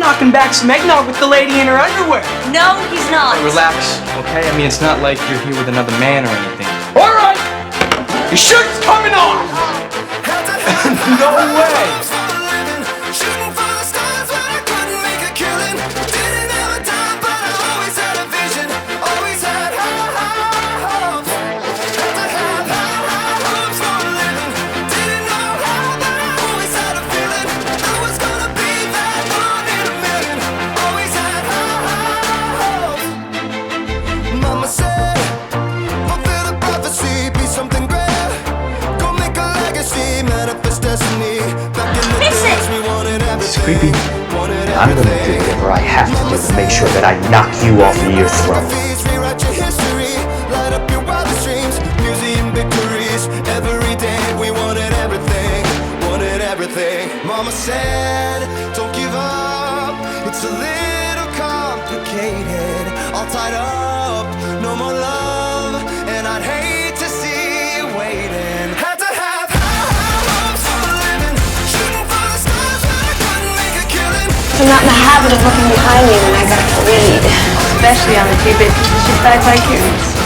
knocking back some eggnog with the lady in her underwear. No, he's not. Hey, relax, okay? I mean, it's not like you're here with another man or anything. All right! Your shirt's coming off! No way! Creepy. I'm gonna do whatever I have to do to make sure that I knock you off of your throne. Mama said, don't give up. It's a little complicated. All tied up, no more love, and I'd hate to see you waiting. Had to have hopes for a living, shooting for the stars when I couldn't make a killing. I'm not in the habit of looking behind me when I got to read, especially on the few bits that should die by curious.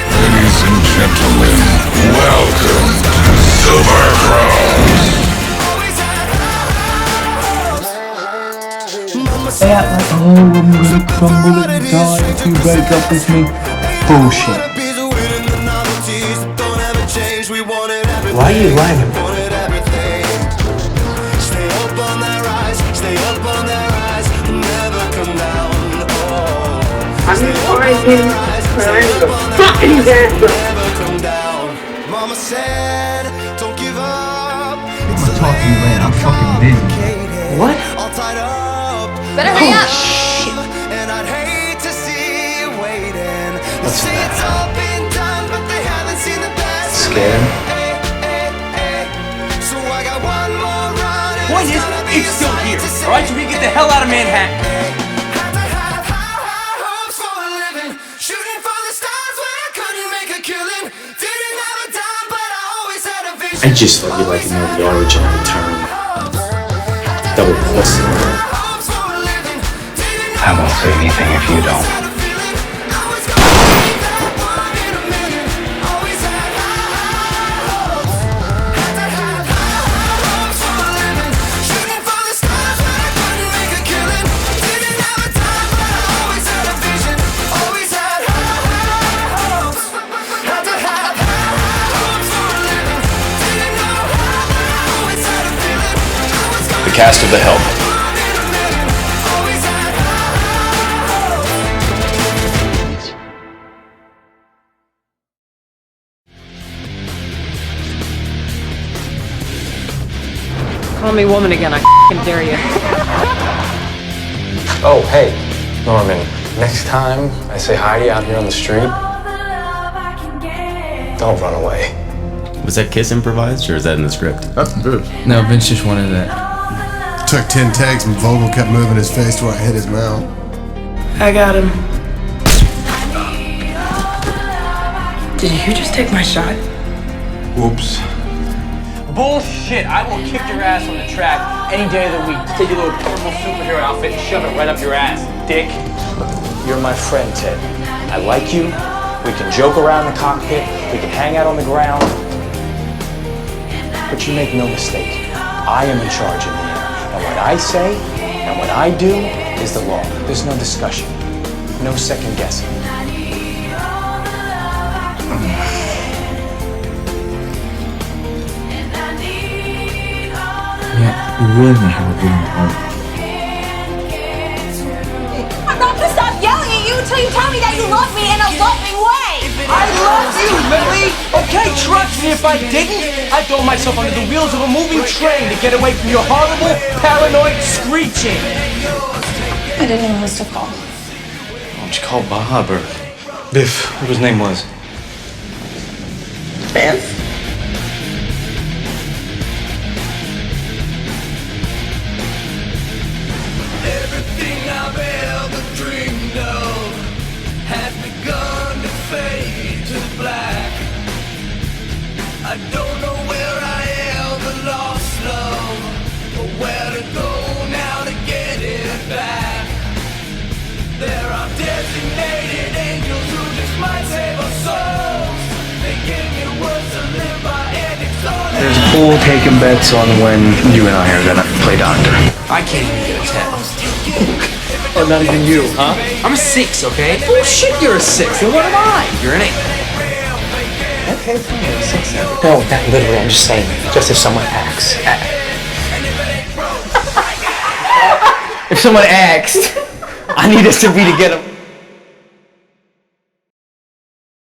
Ladies and gentlemen, welcome to Supercross. They act like, oh, I'm gonna crumble and die if you break up with me. Bullshit. Why are you lying about it? I'm right here crying the fucking death. Mama said, don't give up. I'm not talking late, I'm fucking busy. What? All tied up. Better hurry up. Shit. And I'd hate to see you waiting. What's Say that? it's all been done, but they haven't seen the best. Scared? So I got one more run. Point is, it's still here, alright? So we can get the hell out of Manhattan. Had to have high hopes for a living. Shooting for the stars when I couldn't make a killing. Didn't have a dime, but I always had a vision. I just thought you'd like to know the origin of the term double pussy. I won't say anything if you don't. The cast of The Help. Call me woman again, I f***ing dare you. Oh, hey, Norman. Next time I say hi to you out here on the street, don't run away. Was that kiss improvised, or is that in the script? That's good. No, Vince just wanted that. Took 10 takes and Vogel kept moving his face to where I hit his mouth. I got him. Did you just take my shot? Whoops. Bullshit! I will kick your ass on the track any day of the week. Take your little purple superhero outfit and shove it right up your ass, dick. You're my friend, Ted. I like you. We can joke around the cockpit. We can hang out on the ground. But you make no mistake. I am in charge in the air. And what I say and what I do is the law. There's no discussion. No second guessing. Yeah, you really know how to bring it home. I'm not gonna stop yelling at you until you tell me that you love me in a loving way. I love you, Lily! Okay, trust me, if I didn't, I'd throw myself under the wheels of a moving train to get away from your horrible, paranoid screeching. I didn't know who else to call. Why don't you call Bob or Biff, whatever his name was? Biff? Everything I've ever dreamed of has begun to fade to black. I don't know where I ever lost love, comfortable taking bets on when you and I are gonna play doctor. I can't even get a 10. Oh, not even you, huh? I'm a 6, okay? Bullshit, you're a 6. Then what am I? You're an 8. Okay, fine, you're a 6 then. No, not literally, I'm just saying, just if someone asks. If someone asked, I need us to be together.